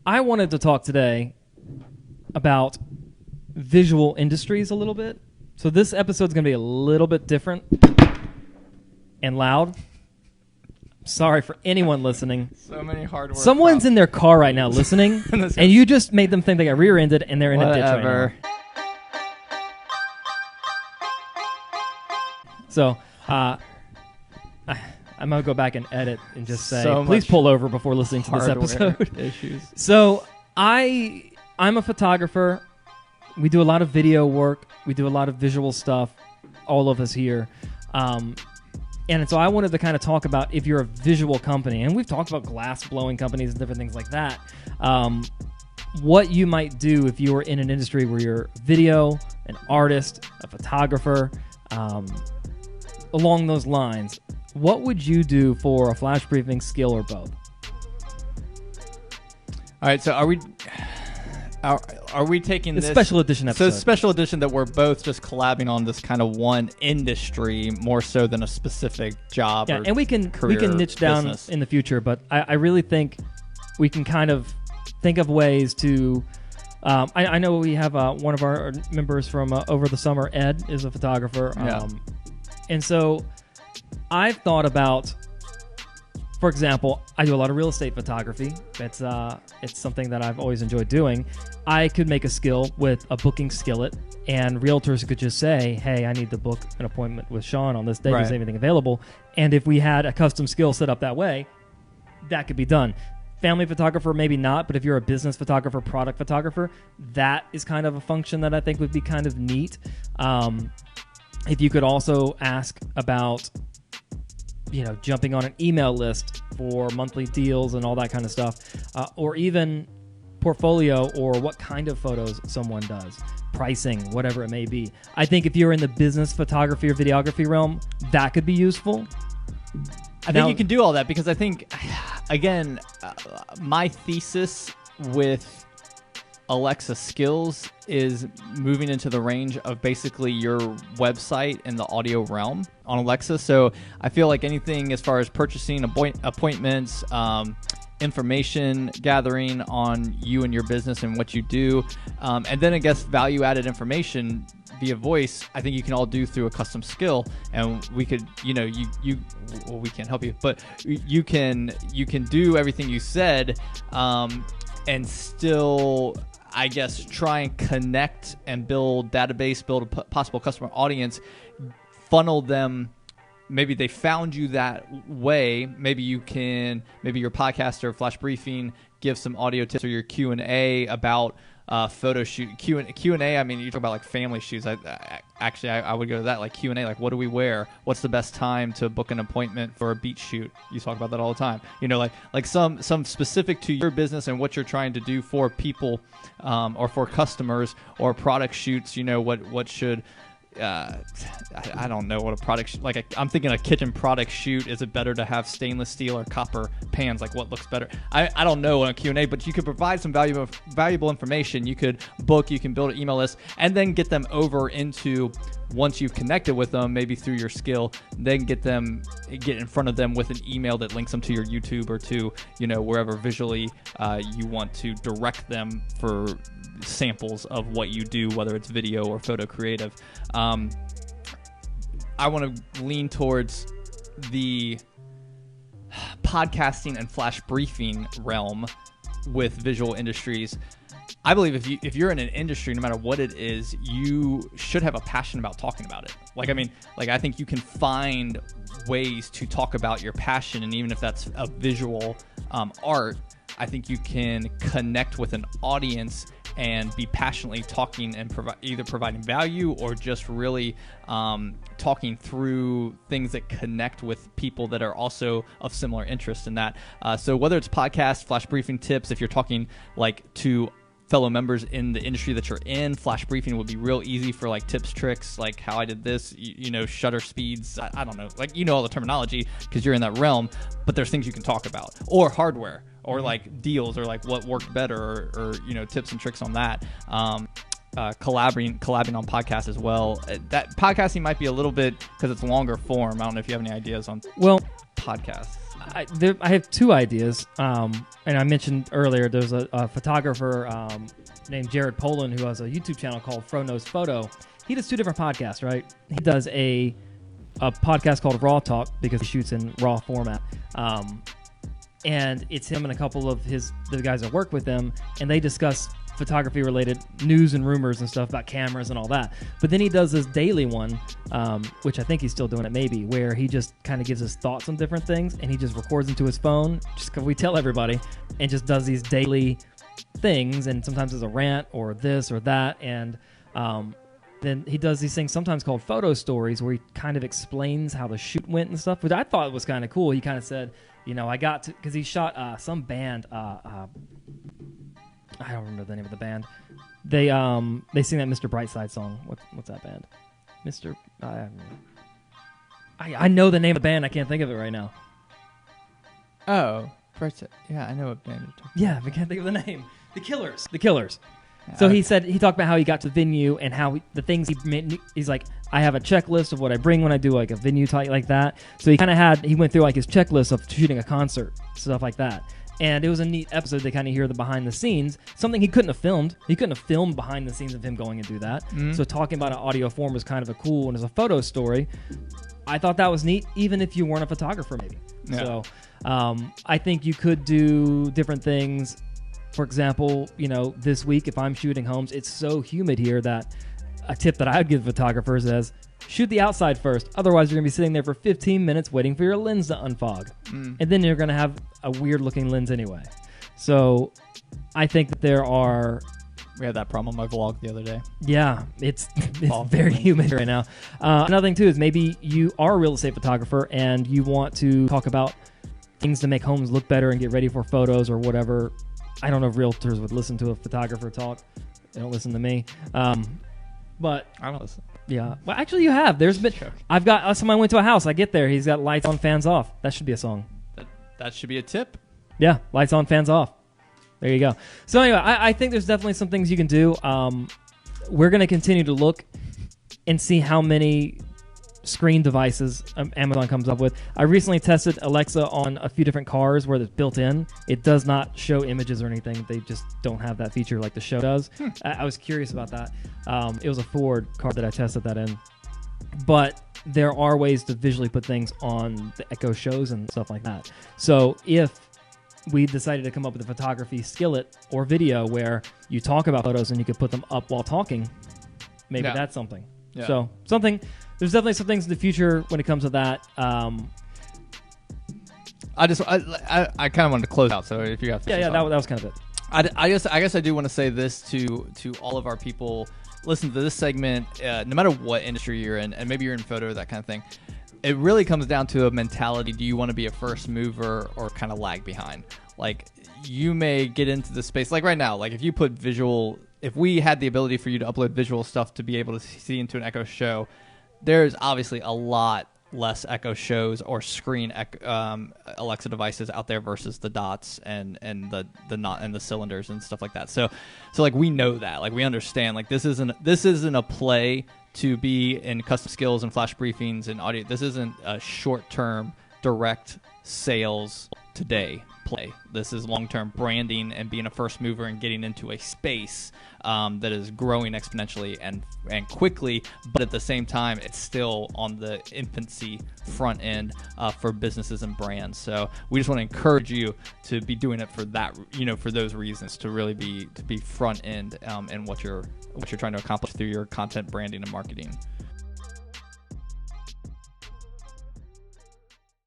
I wanted to talk today about visual industries a little bit. So this episode's going to be a little bit different and loud. Sorry for anyone listening. So many hard work. Someone's in their car right now listening, and you just made them think they got rear-ended and they're in a ditch right now. So, I'm going to go back and edit and just say, please pull over before listening to this episode. Issues. So, I'm a photographer. We do a lot of video work. We do a lot of visual stuff, all of us here. And so I wanted to kind of talk about if you're a visual company, and we've talked about glass blowing companies and different things like that, what you might do if you were in an industry where you're video, an artist, a photographer, along those lines. What would you do for a flash briefing, skill, or both? All right, so are we taking this special edition episode? So special edition that we're both just collabing on this kind of one industry more so than a specific job. Yeah, or and we can niche down business in the future, but I really think we can kind of think of ways to. I know we have one of our members from over the summer. Ed is a photographer, and so I've thought about. For example, I do a lot of real estate photography. It's something that I've always enjoyed doing. I could make a skill with a booking skillet, and realtors could just say, hey, I need to book an appointment with Sean on this day. Is anything available? And if we had a custom skill set up that way, that could be done. Family photographer, maybe not, but if you're a business photographer, product photographer, that is kind of a function that I think would be kind of neat. If you could also ask about jumping on an email list for monthly deals and all that kind of stuff, or even portfolio or what kind of photos someone does, pricing, whatever it may be. I think if you're in the business photography or videography realm, that could be useful. I think you can do all that because I think, again, my thesis with Alexa skills is moving into the range of basically your website in the audio realm on Alexa. So I feel like anything as far as purchasing appointments, information gathering on you and your business and what you do, and then I guess value-added information via voice, I think you can all do through a custom skill. And we could, we can't help you, but you can do everything you said, and still, I guess, try and connect and build database, build a possible customer audience, funnel them. Maybe they found you that way. Maybe your podcast or flash briefing give some audio tips, or your Q&A about photo shoot. Q&A, I mean, you talk about like family shoots. I would go to that, like Q&A, like what do we wear? What's the best time to book an appointment for a beach shoot? You talk about that all the time. Like some specific to your business and what you're trying to do for people, or for customers or product shoots. What should. I don't know what a product I'm thinking a kitchen product shoot. Is it better to have stainless steel or copper pans? Like what looks better? I don't know on a Q&A, but you could provide some valuable information. You could book, you can build an email list, and then get them over into, once you've connected with them, maybe through your skill, then get in front of them with an email that links them to your YouTube or to wherever visually you want to direct them for samples of what you do, whether it's video or photo creative. I want to lean towards the podcasting and flash briefing realm with visual industries. I believe if you're in an industry, no matter what it is, you should have a passion about talking about it. I think you can find ways to talk about your passion, and even if that's a visual art, I think you can connect with an audience and be passionately talking and either providing value or just really talking through things that connect with people that are also of similar interest in that. So whether it's podcast, flash briefing tips, if you're talking like to fellow members in the industry that you're in, flash briefing would be real easy for like tips, tricks, like how I did this, shutter speeds. I don't know, like all the terminology because you're in that realm, but there's things you can talk about, or hardware, or like deals, or like what worked better, or tips and tricks on that. Collabing on podcasts as well. That podcasting might be a little bit, because it's longer form. I don't know if you have any ideas on podcasts. I have two ideas. And I mentioned earlier there's a photographer named Jared Poland who has a YouTube channel called Fro Knows Photo. He does two different podcasts, right? He does a podcast called Raw Talk because he shoots in raw format. And it's him and a couple of the guys that work with him, and they discuss photography related news and rumors and stuff about cameras and all that. But then he does this daily one, which I think he's still doing it maybe, where he just kind of gives his thoughts on different things, and he just records into his phone, just because we tell everybody, and just does these daily things, and sometimes it's a rant or this or that, and then he does these things sometimes called photo stories where he kind of explains how the shoot went and stuff, which I thought was kind of cool. He kind of said, I got to, because he shot some band, I don't remember the name of the band. They sing that Mr. Brightside song. What's that band? Mr. I know the name of the band. I can't think of it right now. Oh, Brightside. Yeah, I know what band you're talking about. Yeah, I can't think of the name. The Killers. So he talked about how he got to the venue and how the things he made. He's like, I have a checklist of what I bring when I do like a venue type like that. So he went through like his checklist of shooting a concert, stuff like that. And it was a neat episode to kind of hear the behind the scenes, something he couldn't have filmed. He couldn't have filmed behind the scenes of him going and do that. Mm-hmm. So talking about an audio form was kind of a cool, and as a photo story, I thought that was neat, even if you weren't a photographer maybe. Yeah. So I think you could do different things. For example, this week, if I'm shooting homes, it's so humid here that a tip that I would give photographers is shoot the outside first. Otherwise, you're going to be sitting there for 15 minutes waiting for your lens to unfog. And then you're going to have a weird-looking lens anyway. So I think that there are... We had that problem on my vlog the other day. Yeah, it's very humid right now. Another thing, too, is maybe you are a real estate photographer and you want to talk about things to make homes look better and get ready for photos or whatever. I don't know if realtors would listen to a photographer talk. They don't listen to me. But I don't listen. Yeah. Well, actually, you have. There's been. I've got. Someone went to a house. I get there. He's got lights on, fans off. That should be a song. That should be a tip. Yeah. Lights on, fans off. There you go. So anyway, I think there's definitely some things you can do. We're going to continue to look and see how many screen devices Amazon comes up with. I recently tested Alexa on a few different cars where it's built in. It does not show images or anything. They just don't have that feature like the show does. I was curious about that. It was a Ford car that I tested that in. But there are ways to visually put things on the Echo shows and stuff like that. So if we decided to come up with a photography skillet or video where you talk about photos and you could put them up while talking, maybe that's something. Yeah. So there's definitely some things in the future when it comes to that. I kind of wanted to close out. So if you got that was kind of it. I guess I do want to say this to all of our people. Listen to this segment, no matter what industry you're in, and maybe you're in photo, that kind of thing. It really comes down to a mentality. Do you want to be a first mover or kind of lag behind? Like, you may get into the space, like right now, like if you put visual, if we had the ability for you to upload visual stuff to be able to see into an Echo show, there's obviously a lot less Echo shows or screen Alexa devices out there versus the dots and the cylinders and stuff like that. So like we know that, like we understand, like this isn't a play to be in custom skills and flash briefings and audio. This isn't a short-term direct sales today play. This is long-term branding and being a first mover and getting into a space that is growing exponentially and quickly, but at the same time, it's still on the infancy front end for businesses and brands. So we just want to encourage you to be doing it for that, for those reasons, to really be front end in what you're trying to accomplish through your content branding and marketing.